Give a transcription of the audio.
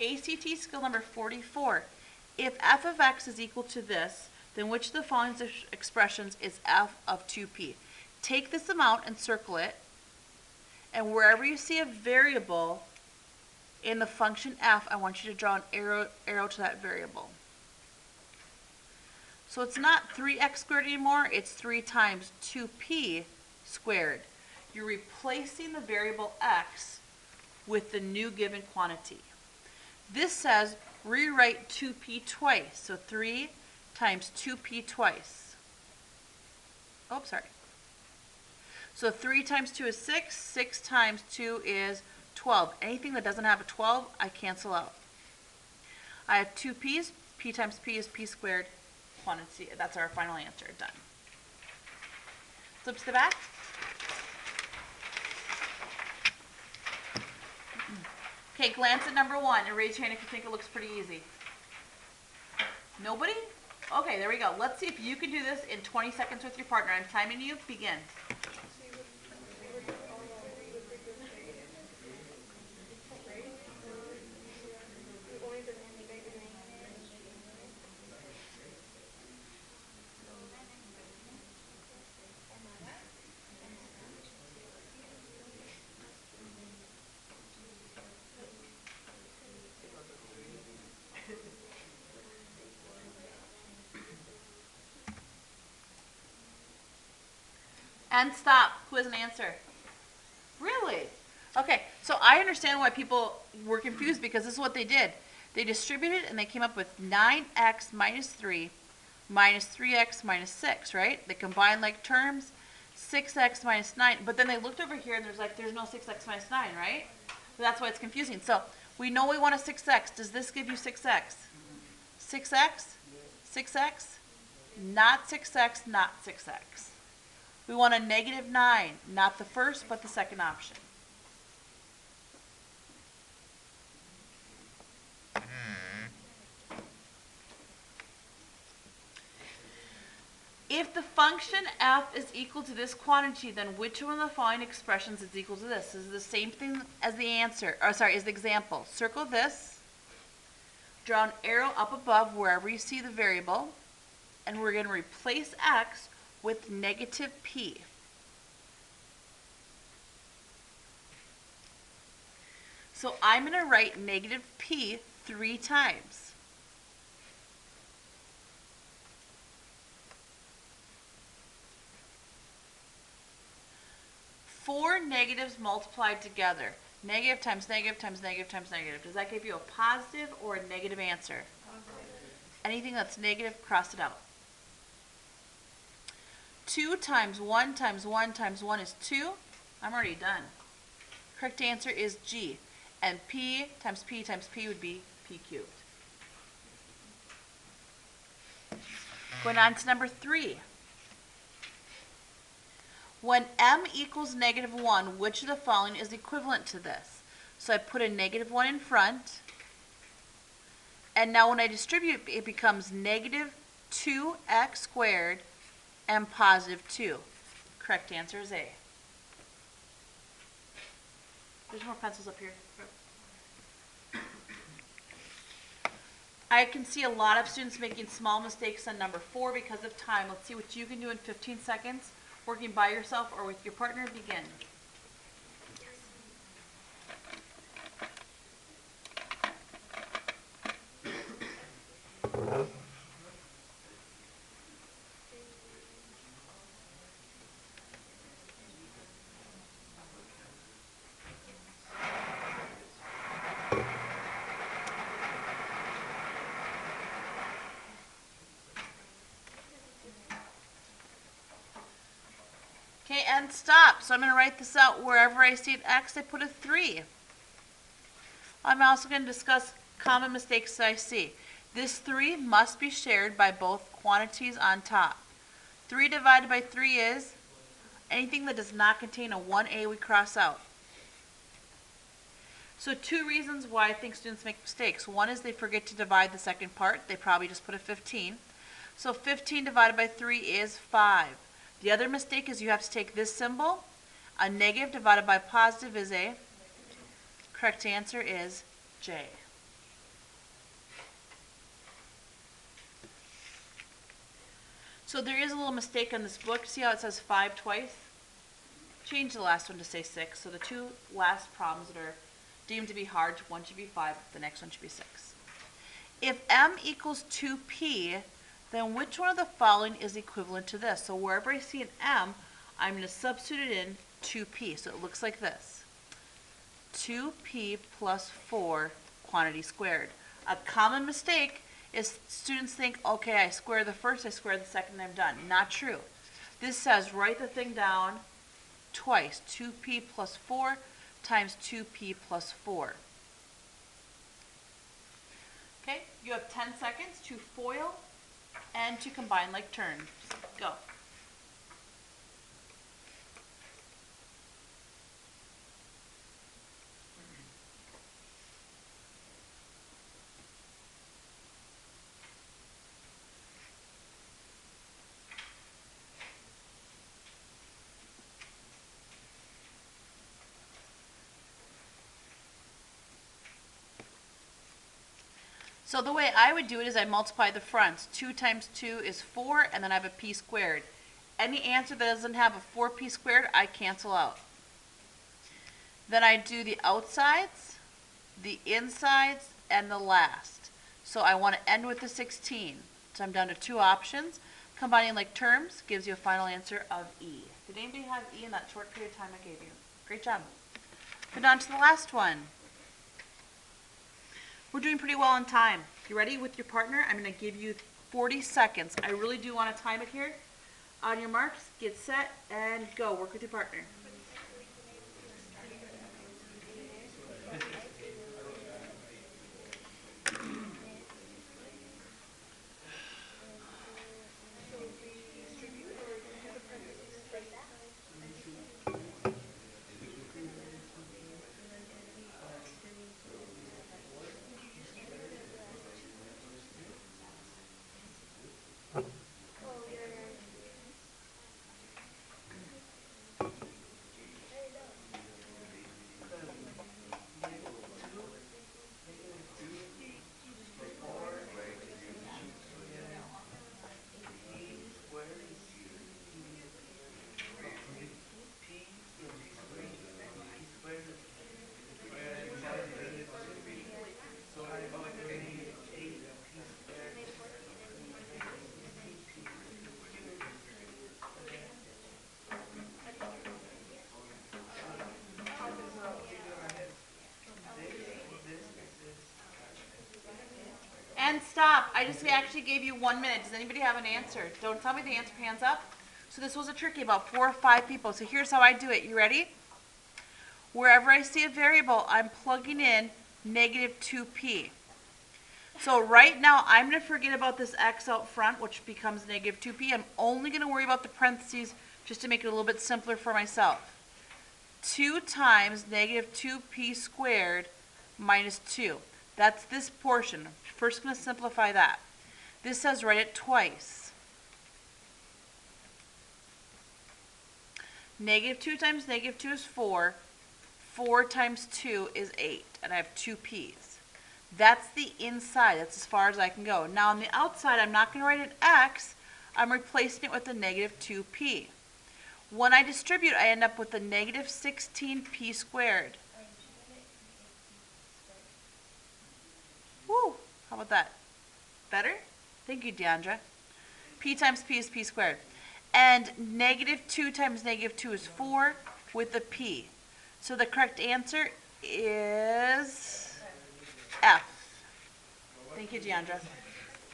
ACT skill number 44. If f of x is equal to this, then which of the following expressions is f of 2p? Take this amount and circle it, and wherever you see a variable in the function f, I want you to draw an arrow to that variable. So it's not 3x squared anymore, it's 3 times 2p squared. You're replacing the variable x with the new given quantity. This says rewrite 2p twice, so 3 times 2p twice. Oh, sorry. So 3 times 2 is 6, 6 times 2 is 12. Anything that doesn't have a 12, I cancel out. I have 2 p's, p times p is p squared quantity. That's our final answer, done. Flip to the back. Okay, glance at number 1 and raise your hand if you think it looks pretty easy. Nobody? Okay, there we go. Let's see if you can do this in 20 seconds with your partner. I'm timing you. Begin. And stop. Who has an answer? Really? Okay, so I understand why people were confused because this is what they did. They distributed and they came up with 9x minus 3 minus 3x minus 6, right? They combined like terms, 6x minus 9, but then they looked over here and there's no 6x minus 9, right? So that's why it's confusing. So we know we want a 6x. Does this give you 6x? 6x? 6x? Not 6x, not 6x. We want a negative 9, not the first, but the second option. If the function f is equal to this quantity, then which one of the following expressions is equal to this? This is the same thing as the answer, or sorry, as the example. Circle this, draw an arrow up above wherever you see the variable, and we're going to replace x with negative p. So I'm going to write negative p 3 times. Four negatives multiplied together. Negative times negative times negative times negative. Does that give you a positive or a negative answer? Positive. Anything that's negative, cross it out. 2 times 1 times 1 times 1 is 2. I'm already done. Correct answer is G. And P times P times P would be P cubed. Going on to number 3. When m equals negative 1, which of the following is equivalent to this? So I put a negative 1 in front. And now when I distribute, it becomes negative 2x squared and positive 2. Correct answer is A. There's more pencils up here. I can see a lot of students making small mistakes on number 4 because of time. Let's see what you can do in 15 seconds, working by yourself or with your partner. Begin. Okay, and stop. So I'm going to write this out wherever I see an X, I put a 3. I'm also going to discuss common mistakes that I see. This 3 must be shared by both quantities on top. 3 divided by 3 is anything that does not contain a 1a we cross out. So 2 reasons why I think students make mistakes. One is they forget to divide the second part. They probably just put a 15. So 15 divided by 3 is 5. The other mistake is you have to take this symbol. A negative divided by positive is a. Correct answer is J. So there is a little mistake on this book. See how it says 5 twice? Change the last one to say 6. So the two last problems that are deemed to be hard, one should be 5, the next one should be 6. If m equals 2p, then which one of the following is equivalent to this? So wherever I see an m, I'm going to substitute it in 2p. So it looks like this. 2p plus 4 quantity squared. A common mistake is students think, okay, I square the first, I square the second, and I'm done. Not true. This says write the thing down twice. 2p plus 4 times 2p plus 4. Okay, you have 10 seconds to FOIL and to combine like terms. Go. So the way I would do it is I multiply the fronts. 2 times 2 is 4, and then I have a p squared. Any answer that doesn't have a 4p squared, I cancel out. Then I do the outsides, the insides, and the last. So I want to end with the 16. So I'm down to 2 options. Combining like terms gives you a final answer of E. Did anybody have E in that short period of time I gave you? Great job. Go down to the last one. We're doing pretty well on time. You ready with your partner? I'm going to give you 40 seconds. I really do want to time it here. On your marks, get set, and go. Work with your partner. And stop. I just actually gave you 1 minute. Does anybody have an answer? Don't tell me the answer. Hands up. So this was a tricky, about 4 or 5 people. So here's how I do it. You ready? Wherever I see a variable, I'm plugging in negative 2p. So right now, I'm going to forget about this x out front, which becomes negative 2p. I'm only going to worry about the parentheses just to make it a little bit simpler for myself. 2 times negative 2p squared minus 2. That's this portion. First going to simplify that. This says write it twice. Negative 2 times negative 2 is 4. 4 times 2 is 8. And I have 2 p's. That's the inside. That's as far as I can go. Now on the outside, I'm not going to write an x. I'm replacing it with a negative 2p. When I distribute, I end up with a negative 16p squared. Woo! How about that? Better? Thank you, Deandra. P times p is p squared. And negative 2 times negative 2 is 4 with a p. So the correct answer is F. Thank you, Deandra.